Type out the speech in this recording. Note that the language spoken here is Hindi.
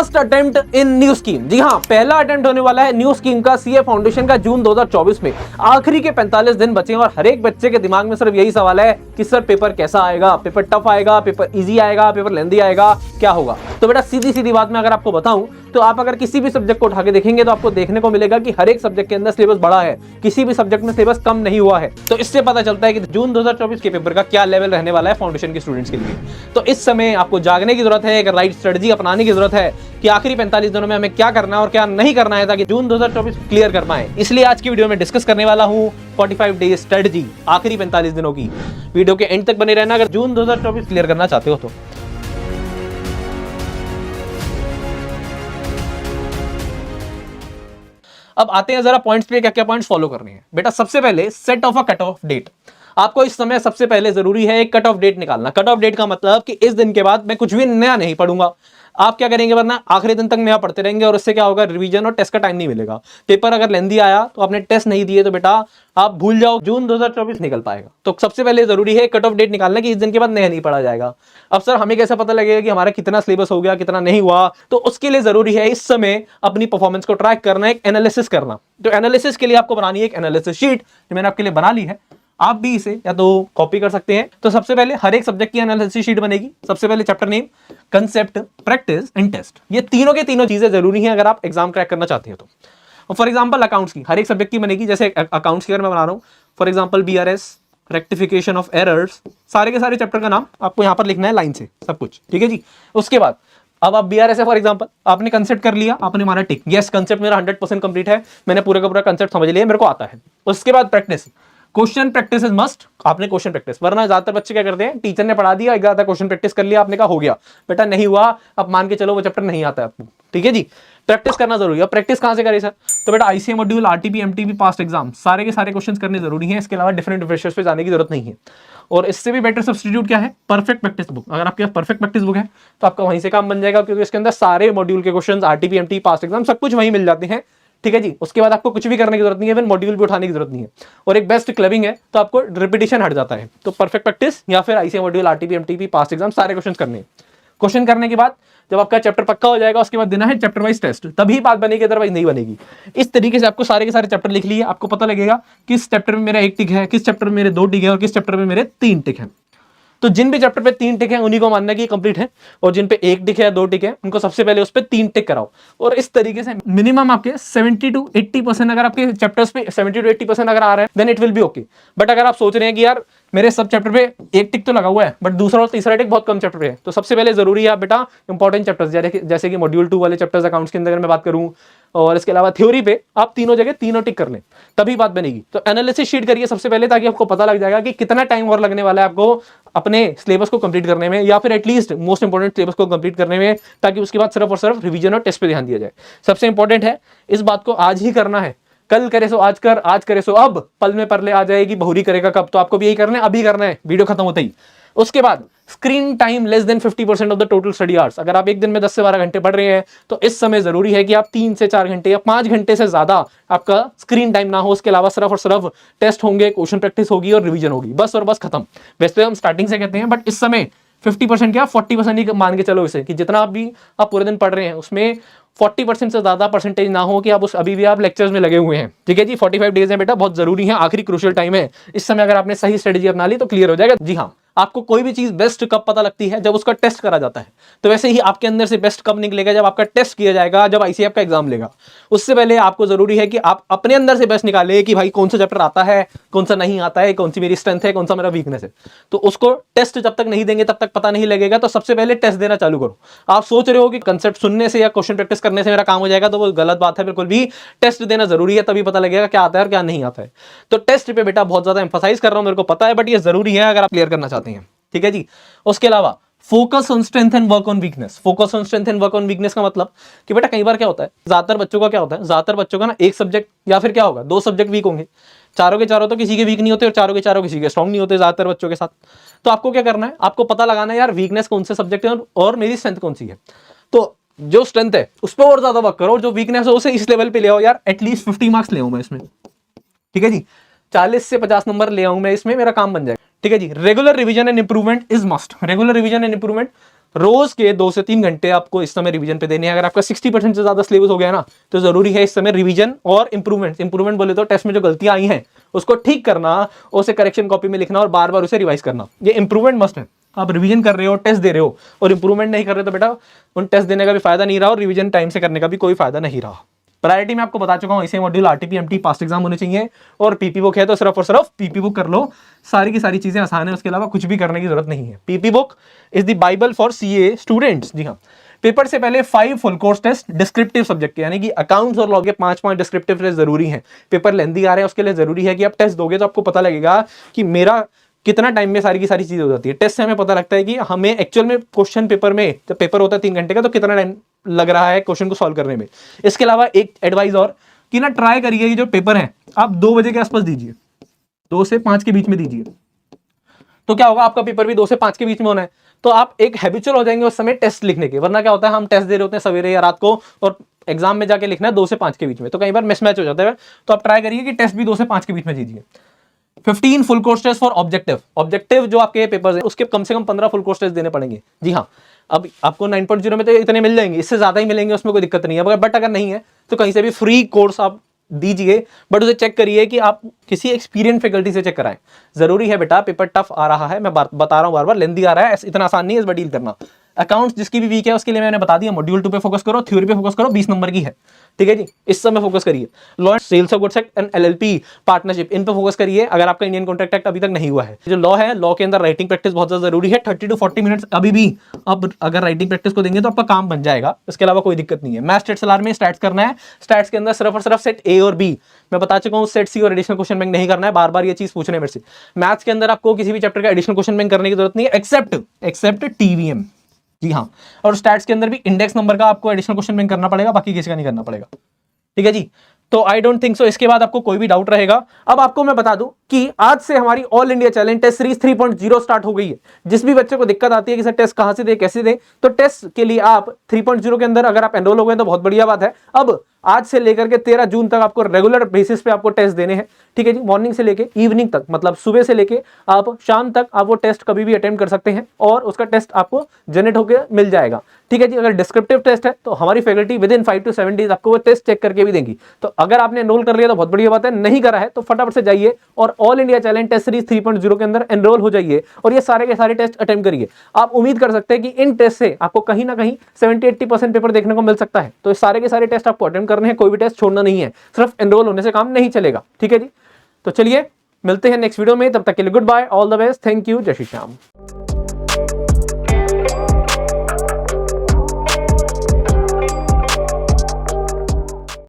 First attempt in new scheme. जी हाँ, पहला अटेम्प्ट होने वाला है न्यू स्कीम का सीए फाउंडेशन का जून 2024 में। आखिरी के 45 दिन बचे हैं और हर एक बच्चे के दिमाग में सिर्फ यही सवाल है कि सर पेपर कैसा आएगा, पेपर टफ आएगा, पेपर इजी आएगा, पेपर लेंदी आएगा, क्या होगा। तो बेटा सीधी सीधी बात मैं अगर आपको बताऊं तो आप अगर किसी भी सब्जेक्ट को उठा के देखेंगे तो आपको देखने को मिलेगा कि हर एक सब्जेक्ट के अंदर सिलेबस बड़ा है, किसी भी सब्जेक्ट में सिलेबस कम नहीं हुआ है। तो इससे पता चलता है कि जून 2024 के पेपर का क्या लेवल रहने वाला है फाउंडेशन के स्टूडेंट्स के लिए। तो इस समय आपको जागने की जरूरत है, एक राइट स्ट्रेटजी अपनाने की जरूरत है कि आखिरी 45 दिनों में हमें क्या करना है और क्या नहीं करना है ताकि जून 2024 क्लियर कर पाए। इसलिए आज की वीडियो में डिस्कस करने वाला हूं 45 डेज स्ट्रेटजी, आखिरी 45 दिनों की। वीडियो के एंड तक बने रहना अगर जून 2024 क्लियर करना चाहते हो तो। अब आते हैं जरा पॉइंट्स पे, क्या क्या पॉइंट्स फॉलो करने हैं। बेटा सबसे पहले set of a cut off date. आपको इस समय सबसे पहले जरूरी है एक कट ऑफ डेट निकालना। कट ऑफ डेट का मतलब कि इस दिन के बाद मैं कुछ भी नया नहीं पढ़ूंगा। आप क्या करेंगे, वरना आखिरी दिन तक नया पढ़ते रहेंगे और इससे क्या होगा, रिवीजन और टेस्ट का टाइम नहीं मिलेगा। पेपर अगर लेंदी आया तो आपने टेस्ट नहीं दिए तो बेटा आप भूल जाओ, जून 2024 निकल पाएगा। तो सबसे पहले जरूरी है कट ऑफ डेट निकालना कि इस दिन के बाद नया नहीं पढ़ा जाएगा। अब सर हमें कैसे पता लगेगा कि हमारा कितना सिलेबस हो गया, कितना नहीं हुआ? तो उसके लिए जरूरी है इस समय अपनी परफॉर्मेंस को ट्रैक करना, एक एनालिसिस करना। तो एनालिसिस के लिए आपको बनानी है एक एनालिसिस शीट, जो मैंने आपके लिए बना ली है। आप भी इसे या तो कॉपी कर सकते हैं। तो सबसे पहले हर एक सब्जेक्ट की एनालिसिस शीट बनेगी। सबसे पहले chapter name, concept, practice and test, ये तीनों के तीनों चीजें जरूरी हैं अगर आप एग्जाम क्रैक करना चाहते हो तो। फॉर एग्जांपल अकाउंट्स की हर एक सब्जेक्ट की बनेगी। जैसे अकाउंट्स की अगर मैं बना रहा हूं, for example BRS, rectification of errors, सारे के सारे चैप्टर का नाम आपको यहां पर लिखना है लाइन से, सब कुछ ठीक है जी। उसके बाद अब आप बीआरएस है फॉर एग्जांपल, आपने कंसेप्ट कर लिया, आपने मारा टिक, यस कंसेप्ट मेरा 100% कंप्लीट है, मैंने पूरे का पूरा कंसेप्ट समझ लिया, मेरे को आता है। उसके बाद practice, question practice is must, आपने क्वेश्चन प्रैक्टिस, वरना ज्यादातर बच्चे क्या करते हैं, टीचर ने पढ़ा दिया, एक ज्यादा क्वेश्चन प्रैक्टिस कर लिया, आपने कहा हो गया, बेटा नहीं हुआ, अब मान के चलो वो चैप्टर नहीं आता है आपको, ठीक है जी। प्रैक्टिस करना जरूरी है। प्रैक्टिस कहां से करें सर? तो बेटा ICA module, RTP, MTP, past exam, सारे के सारे क्वेश्चंस करने जरूरी हैं। इसके अलावा डिफरेंट विषयों पे जाने की जरूरत नहीं है। और इससे भी बेटर सब्स्टिट्यूट क्या है, परफेक्ट प्रैक्टिस बुक। अगर आपके पास परफेक्ट प्रैक्टिस बुक है तो आपका वहीं से काम बन जाएगा, क्योंकि इसके अंदर सारे मॉड्यूल के questions, RTP, MTP, past exam सब कुछ वहीं मिल जाते हैं, ठीक है जी। उसके बाद आपको कुछ भी करने की जरूरत नहीं है, इवन मॉड्यूल भी उठाने की जरूरत नहीं है। और एक बेस्ट क्लबिंग है तो आपको रिपीटिशन हट जाता है। तो परफेक्ट प्रैक्टिस या फिर ICA module, RTP, MTP, past exam, सारे क्वेश्चन करने हैं। क्वेश्चन करने के बाद जब आपका चैप्टर पक्का हो जाएगा, उसके बाद देना है चैप्टर वाइज टेस्ट, तभी बात बनेगी, अदरवाइज नहीं बनेगी। इस तरीके से आपको सारे के सारे चैप्टर लिख लिए, आपको पता लगेगा किस चैप्टर में मेरा 1 टिक है, किस चैप्टर में मेरे 2 टिक है और किस चैप्टर में मेरे 3 टिक है। तो जिन भी चैप्टर पे 3 टिक है उन्हीं को मानना कि कंप्लीट है, और जिन पे 1 टिक है, 2 टिक है, उनको सबसे पहले उस पे 3 टिक कराओ। और इस तरीके से मिनिमम आपके 70 to 80% अगर आपके चैप्टर्स पे 70 to 80% अगर आ रहे हैं, then it will be okay. But अगर आप सोच रहे हैं कि यार मेरे सब चैप्टर पे 1 टिक तो लगा हुआ है बट दूसरा और तीसरा टिक बहुत कम चैप्टर पे है, तो सबसे पहले जरूरी है बेटा इंपॉर्टेंट चैप्टर्स, जैसे कि मॉड्यूल 2 वाले चैप्टर्स अकाउंट्स के अंदर अगर मैं बात करूं, और इसके अलावा थ्योरी पे आप तीनों जगह तीनों टिक कर लें, तभी बात बनेगी। तो एनालिसिस शीट करिए सबसे पहले, ताकि आपको पता लग जाएगा कि कितना टाइम और लगने वाला है आपको अपने सिलेबस को कंप्लीट करने में, या फिर एटलीस्ट मोस्ट इंपॉर्टेंट सिलेबस को कंप्लीट करने में, ताकि उसके बाद सिर्फ और सिर्फ रिवीजन और टेस्ट पे ध्यान दिया जाए। सबसे इंपॉर्टेंट है, इस बात को आज ही करना है। कल करे सो आज कर, आज करे सो अब, पल में परले आ जाएगी, बहुरी करेगा कब। तो आपको भी यही करना है, अभी करना है, वीडियो खत्म होते ही। उसके बाद screen time less than 50% of the total study hours. अगर आप एक दिन में 10 से 12 घंटे पढ़ रहे हैं तो इस समय जरूरी है कि आप 3 से 4 घंटे या 5 घंटे से ज्यादा आपका स्क्रीन टाइम ना हो। उसके अलावा सिर्फ और सिर्फ टेस्ट होंगे, क्वेश्चन प्रैक्टिस होगी और रिवीजन होगी, बस और बस खत्म। वैसे हम स्टार्टिंग से कहते हैं, बट इस समय 50% क्या 40% ही मान के चलो इसे, कि जितना भी आप पूरे दिन पढ़ रहे हैं उसमें 40% से ज्यादा परसेंटेज ना हो कि आप अभी भी आप लेक्चर्स में लगे हुए हैं, ठीक है जी। 45 डेज है बेटा, बहुत जरूरी है, आखिरी क्रूशियल टाइम है। इस समय अगर आपने सही स्ट्रेटेजी अपना ली तो क्लियर हो जाएगा। जी हाँ, आपको कोई भी चीज बेस्ट कब पता लगती है, जब उसका टेस्ट करा जाता है। तो वैसे ही आपके अंदर से बेस्ट कब निकलेगा, जब आपका टेस्ट किया जाएगा, जब आईसीएफ का एग्जाम लेगा। उससे पहले आपको जरूरी है कि आप अपने अंदर से बेस्ट निकाले कि भाई कौन सा चैप्टर आता है, कौन सा नहीं आता है, कौन सी मेरी स्ट्रेंथ है, कौन सा मेरा वीकनेस है। तो उसको टेस्ट जब तक नहीं देंगे तब तक पता नहीं लगेगा। तो सबसे पहले टेस्ट देना चालू करो। आप सोच रहे हो कि कंसेप्ट सुनने से या क्वेश्चन प्रैक्टिस करने से मेरा काम हो जाएगा, तो वो गलत बात है बिल्कुल भी। टेस्ट देना जरूरी है, तभी पता लगेगा क्या आता है और क्या नहीं आता है। तो टेस्ट पे बेटा बहुत ज्यादा एम्फसाइज कर रहा हूं, मेरे को पता है, बट ये जरूरी है अगर आप क्लियर करना चाहते हैं, ठीक है जी। उसके अलावा focus on strength and work on weakness. Focus on strength and work on weakness का मतलब कि बेटा कई बार क्या होता है, ज्यादातर बच्चों का क्या होता है, ज्यादातर बच्चों का ना एक सब्जेक्ट या फिर क्या होगा 2 सब्जेक्ट वीक होंगे, चारों के चारों तो किसी के वीक नहीं होते और चारों के चारों किसी के स्ट्रॉन्ग नहीं होते ज्यादातर बच्चों के साथ। तो आपको क्या करना है, आपको पता लगाना है यार वीकनेस कौन से सब्जेक्ट है और मेरी स्ट्रेंथ कौन सी है। तो जो स्ट्रेंथ है उस पर और ज्यादा वर्क करो, जो वीकनेस है उसे इस लेवल पे ले आओ। यार एटलीस्ट 50 मार्क्स ले आऊं मैं इसमें, ठीक है जी, 40 से 50 नंबर ले आऊं मैं इसमें, मेरा काम बन जाएगा, ठीक है जी। Regular revision and improvement is must. Regular revision and improvement रोज के 2 से 3 घंटे आपको इस समय रिवीजन पे देने हैं। अगर आपका 60% से ज्यादा सिलेबस हो गया ना, तो जरूरी है इस समय रिवीजन और इंप्रूवमेंट बोले तो टेस्ट में जो गलतियां आई हैं उसको ठीक करना, उसे करेक्शन कॉपी में लिखना और बार बार उसे रिवाइज करना। ये इंप्रूवमेंट मस्ट है। आप रिवीजन कर रहे हो, टेस्ट दे रहे हो और इंप्रूवमेंट नहीं कर रहे तो बेटा उन टेस्ट देने का भी फायदा नहीं रहा और रिवीजन टाइम से करने का भी कोई फायदा नहीं रहा। प्रायोरिटी में आपको बता चुका हूं, इसे module RTP MT past exam होने चाहिए और पीपी बुक है तो सिर्फ और सिर्फ पीपी बुक कर लो, सारी की सारी चीजें आसान है, उसके अलावा कुछ भी करने की जरूरत नहीं है। PP book is the Bible for CA students. जी हाँ, पेपर से पहले 5 full course test descriptive subject के, यानी कि अकाउंट्स और लॉ के 5 डिस्क्रिप्टिव टेस्ट जरूरी है। पेपर लेंथी आ रहे हैं, उसके लिए जरूरी है कि आप टेस्ट दोगे तो आपको पता लगेगा कि मेरा कितना टाइम में सारी की सारी चीजें हो जाती है। टेस्ट से हमें पता लगता है कि हमें एक्चुअल में क्वेश्चन पेपर में, जब पेपर होता है 3 घंटे का, तो कितना टाइम लग रहा है क्वेश्चन को सॉल्व करने में। इसके अलावा एक एडवाइस और कि ना, ट्राई करिए कि जो पेपर है आप 2 बजे के आसपास दीजिए, 2 से 5 के बीच में दीजिए। तो क्या होगा, आपका पेपर भी 2 से 5 के बीच में होना है, तो आप एक हैबिचुअल हो जाएंगे उस समय टेस्ट लिखने के। वरना क्या होता है, हम टेस्ट दे रहे होते हैं सवेरे या रात को और एग्जाम में जाके लिखना है 2 से 5 के बीच में, तो कई बार मिसमैच हो जाता है। तो आप ट्राई करिए कि टेस्ट भी 2 से 5 के बीच में दीजिए। 15 full course test for objective जो आपके पेपर्स हैं उसके कम से कम 15 फुल कोर्स टेस्ट देने पड़ेंगे। जी हाँ, अब आपको 9.0 में तो इतने मिल जाएंगे, इससे ज्यादा ही मिलेंगे, उसमें कोई दिक्कत नहीं है। बट अगर नहीं है तो कहीं से भी फ्री कोर्स आप दीजिए, बट उसे चेक करिए कि आप किसी एक्सपीरियंस फैकल्टी से चेक कराएं। जरूरी है बेटा, पेपर टफ आ रहा है, मैं बता रहा हूं बार बार, लेंदी आ रहा है, इतना आसान नहीं है इस बार डील करना। अकाउंट्स जिसकी भी वीक है उसके लिए मैंने बता दिया, मॉड्यूल 2 पे फोकस करो, थ्योरी पे फोकस करो, 20 नंबर की है, ठीक है जी, इस समय फोकस करिए। Law and sales of goods act and LLP partnership, इन पे फोकस करिए अगर आपका इंडियन कॉन्ट्रैक्ट एक्ट अभी तक नहीं हुआ है। जो लॉ है, लॉ के अंदर राइटिंग प्रैक्टिस बहुत ज्यादा जरूरी है, 30 to 40 मिनट्स अभी भी अब अगर राइटिंग प्रैक्टिस को देंगे तो आपका काम बन जाएगा, इसके अलावा कोई दिक्कत नहीं है। मैथ्स स्टैट्स एलआर में स्टैट्स करना है, स्टैट्स के अंदर सिर्फ और सिर्फ सेट ए और बी, मैं बता चुका हूं, सेट सी और एडिशनल क्वेश्चन बैंक नहीं करना है, बार बार ये चीज पूछ रहे हैं मेरे से। मैथ्स के अंदर आपको किसी भी चैप्टर का एडिशनल क्वेश्चन बैंक करने की जरूरत नहीं है, एक्सेप्ट टीवीएम। जी हाँ, और स्टैट्स के अंदर भी इंडेक्स नंबर का आपको एडिशनल क्वेश्चन बैंक करना पड़ेगा, बाकी किसी का नहीं करना पड़ेगा, ठीक है जी। तो आई डोंट थिंक सो इसके बाद आपको कोई भी डाउट रहेगा। अब आपको मैं बता दूं कि आज से हमारी all India challenge test series 3.0 start हो गई है। जिस भी बच्चे को दिक्कत आती है कि सर टेस्ट कहां से दे, कैसे दे, तो टेस्ट के लिए आप 3.0 के अंदर अगर आप एनरोल हो गए तो बहुत बढ़िया बात है। अब आज से लेकर के 13 जून तक आपको रेगुलर बेसिस पे आपको टेस्ट देने हैं, ठीक है जी। मॉर्निंग से लेके इवनिंग तक, मतलब सुबह से लेके आप शाम तक आप वो टेस्ट कभी भी अटेम्प्ट कर सकते हैं और उसका टेस्ट आपको जनरेट होकर मिल जाएगा, ठीक है जी। अगर डिस्क्रिप्टिव टेस्ट है तो हमारी faculty with in 5 to 7 days आपको वो टेस्ट चेक करके भी देंगी। तो अगर आपने एनरोल कर लिया तो बहुत बढ़िया बात है, नहीं करा है तो फटाफट से जाइए और all India challenge test series 3.0 के अंदर एनरोल हो जाइए और ये सारे के सारे टेस्ट अटेम्प्ट करिए। आप उम्मीद कर सकते हैं कि इन टेस्ट से आपको कहीं ना कहीं 70-80% पेपर देखने को मिल सकता है। तो सारे के सारे टेस्ट आपको अटेम्प्ट करने हैं, कोई भी टेस्ट छोड़ना नहीं है, सिर्फ एनरोल होने से काम नहीं चलेगा, ठीक है जी। तो चलिए मिलते हैं नेक्स्ट वीडियो में, तब तक के लिए good bye, all the best, thank you, जय श्री श्याम।